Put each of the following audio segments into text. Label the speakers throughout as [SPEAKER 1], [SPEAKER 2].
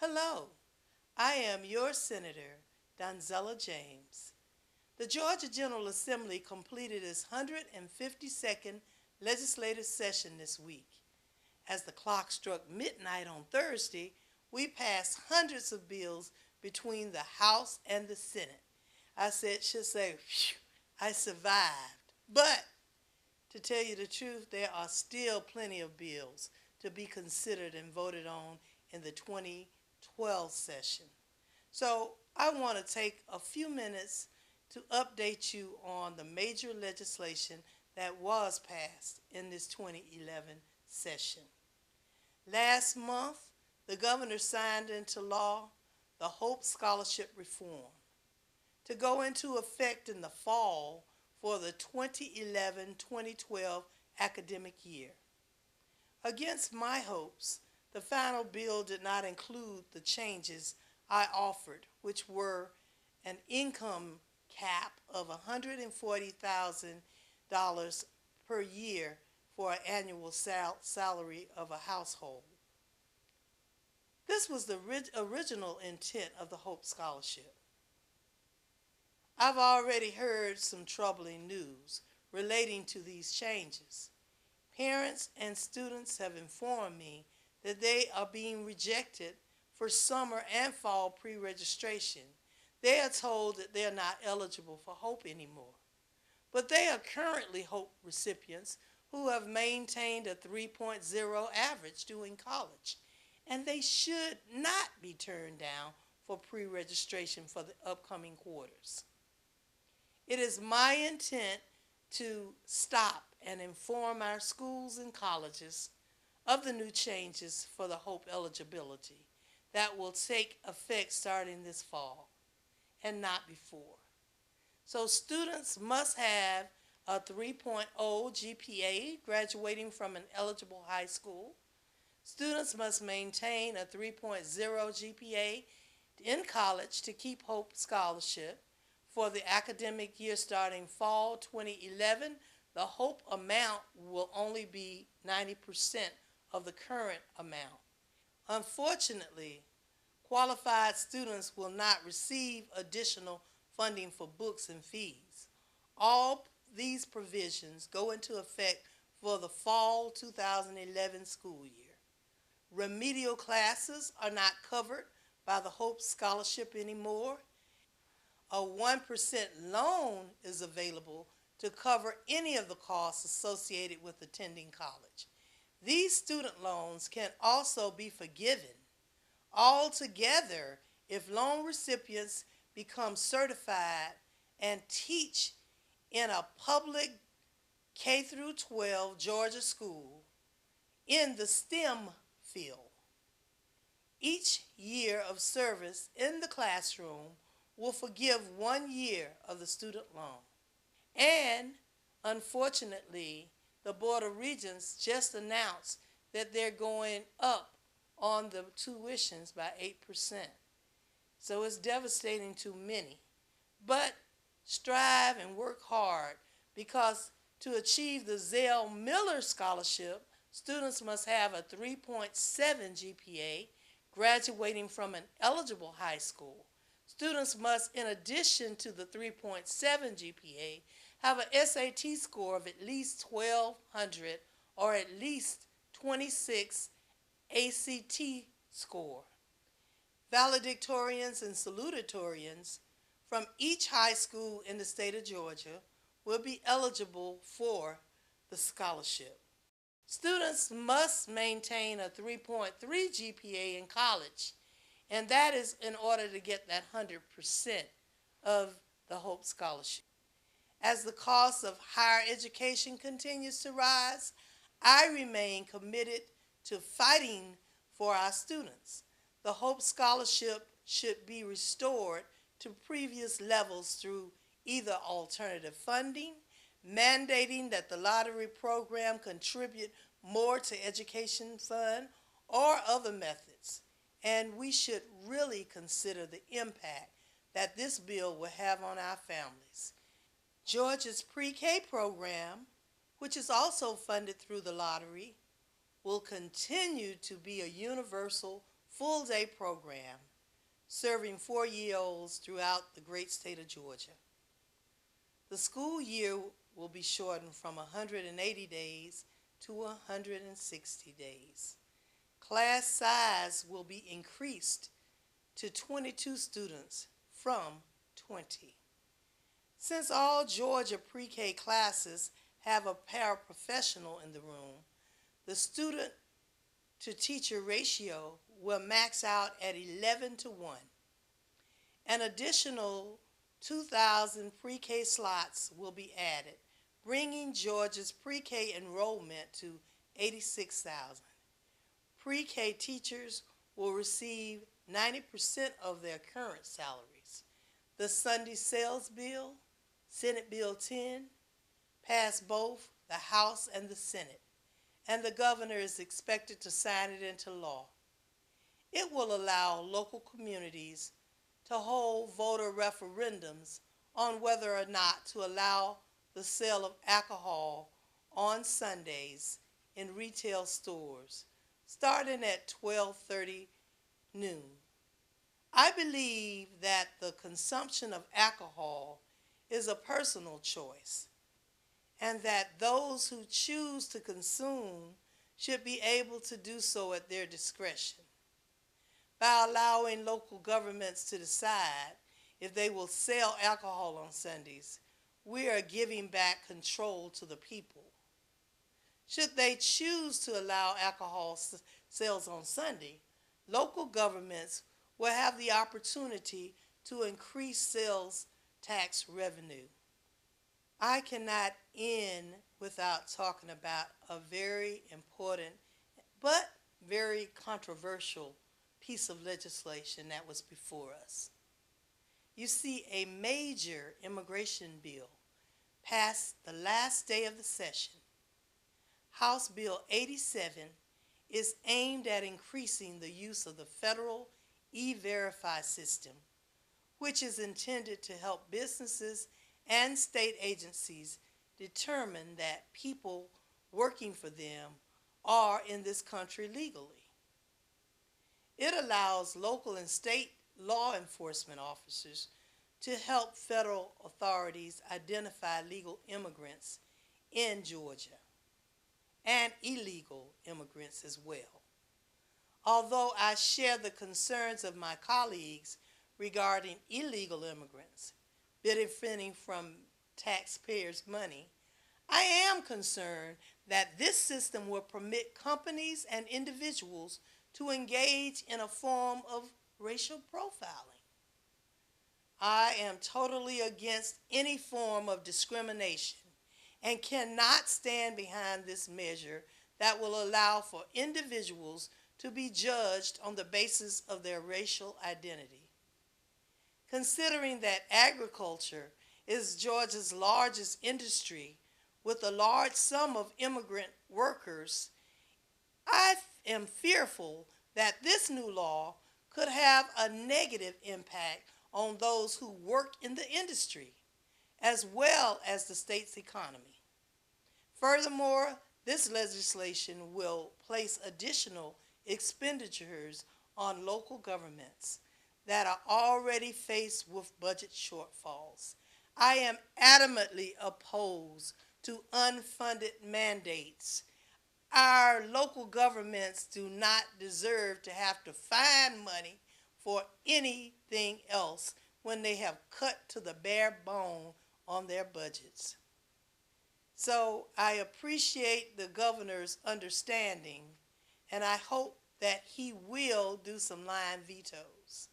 [SPEAKER 1] Hello, I am your Senator, Donzella James. The Georgia General Assembly completed its 152nd legislative session this week. As the clock struck midnight on Thursday, we passed hundreds of bills between the House and the Senate. Should say, phew, I survived. But to tell you the truth, there are still plenty of bills to be considered and voted on in the 2012 session. So I want to take a few minutes to update you on the major legislation that was passed in this 2011 session. Last month, the governor signed into law the Hope Scholarship Reform to go into effect in the fall for the 2011-2012 academic year. Against my hopes, the final bill did not include the changes I offered, which were an income cap of $140,000 per year for an annual salary of a household. This was the original intent of the Hope Scholarship. I've already heard some troubling news relating to these changes. Parents and students have informed me that they are being rejected for summer and fall pre-registration. They are told that they are not eligible for Hope anymore. But they are currently Hope recipients who have maintained a 3.0 average during college, and they should not be turned down for pre-registration for the upcoming quarters. It is my intent to stop and inform our schools and colleges of the new changes for the Hope eligibility that will take effect starting this fall and not before. So students must have a 3.0 GPA graduating from an eligible high school. Students must maintain a 3.0 GPA in college to keep Hope Scholarship. For the academic year starting fall 2011, the Hope amount will only be 90% of the current amount. Unfortunately, qualified students will not receive additional funding for books and fees. All these provisions go into effect for the fall 2011 school year. Remedial classes are not covered by the Hope Scholarship anymore. A 1% loan is available to cover any of the costs associated with attending college. These student loans can also be forgiven altogether if loan recipients become certified and teach in a public K through 12 Georgia school in the STEM field. Each year of service in the classroom will forgive 1 year of the student loan. And unfortunately, the Board of Regents just announced that they're going up on the tuitions by 8%. So it's devastating to many. But strive and work hard, because to achieve the Zell Miller Scholarship, students must have a 3.7 GPA graduating from an eligible high school. Students must, in addition to the 3.7 GPA, have an SAT score of at least 1,200 or at least 26 ACT score. Valedictorians and salutatorians from each high school in the state of Georgia will be eligible for the scholarship. Students must maintain a 3.3 GPA in college, and that is in order to get that 100% of the Hope Scholarship. As the cost of higher education continues to rise, I remain committed to fighting for our students. The Hope Scholarship should be restored to previous levels through either alternative funding, mandating that the lottery program contribute more to education fund, or other methods. And we should really consider the impact that this bill will have on our families. Georgia's pre-K program, which is also funded through the lottery, will continue to be a universal full-day program serving 4-year-olds throughout the great state of Georgia. The school year will be shortened from 180 days to 160 days. Class size will be increased to 22 students from 20. Since all Georgia pre-K classes have a paraprofessional in the room, the student to teacher ratio will max out at 11 to 1. An additional 2,000 pre-K slots will be added, bringing Georgia's pre-K enrollment to 86,000. Pre-K teachers will receive 90% of their current salaries. The Sunday Sales Bill, Senate Bill 10, passed both the House and the Senate, and the governor is expected to sign it into law. It will allow local communities to hold voter referendums on whether or not to allow the sale of alcohol on Sundays in retail stores, starting at 12:30 noon. I believe that the consumption of alcohol is a personal choice, and that those who choose to consume should be able to do so at their discretion. By allowing local governments to decide if they will sell alcohol on Sundays, we are giving back control to the people. Should they choose to allow alcohol sales on Sunday, local governments will have the opportunity to increase sales tax revenue. I cannot end without talking about a very important but very controversial piece of legislation that was before us. You see, a major immigration bill passed the last day of the session. House Bill 87 is aimed at increasing the use of the federal E-Verify system, which is intended to help businesses and state agencies determine that people working for them are in this country legally. It allows local and state law enforcement officers to help federal authorities identify legal immigrants in Georgia and illegal immigrants as well. Although I share the concerns of my colleagues regarding illegal immigrants benefiting from taxpayers' money, I am concerned that this system will permit companies and individuals to engage in a form of racial profiling. I am totally against any form of discrimination and cannot stand behind this measure that will allow for individuals to be judged on the basis of their racial identity. Considering that agriculture is Georgia's largest industry with a large sum of immigrant workers, I am fearful that this new law could have a negative impact on those who work in the industry, as well as the state's economy. Furthermore, this legislation will place additional expenditures on local governments that are already faced with budget shortfalls. I am adamantly opposed to unfunded mandates. Our local governments do not deserve to have to find money for anything else when they have cut to the bare bone on their budgets. So I appreciate the governor's understanding, and I hope that he will do some line vetoes.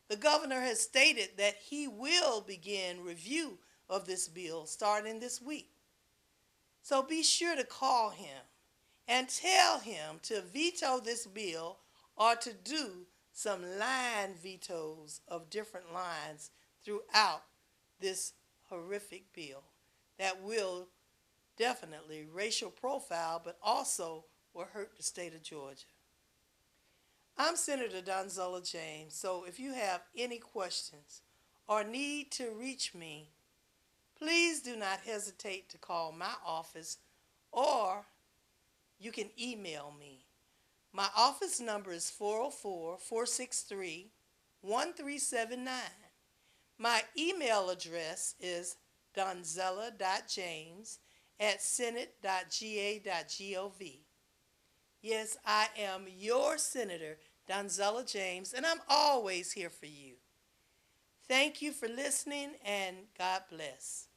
[SPEAKER 1] The governor has stated that he will begin review of this bill starting this week. So be sure to call him and tell him to veto this bill or to do some line vetoes of different lines throughout this horrific bill that will definitely racial profile, but also will hurt the state of Georgia. I'm Senator Donzella James, so if you have any questions or need to reach me, please do not hesitate to call my office, or you can email me. My office number is 404-463-1379. My email address is donzella.james@senate.ga.gov. Yes, I am your Senator, Donzella James, and I'm always here for you. Thank you for listening, and God bless.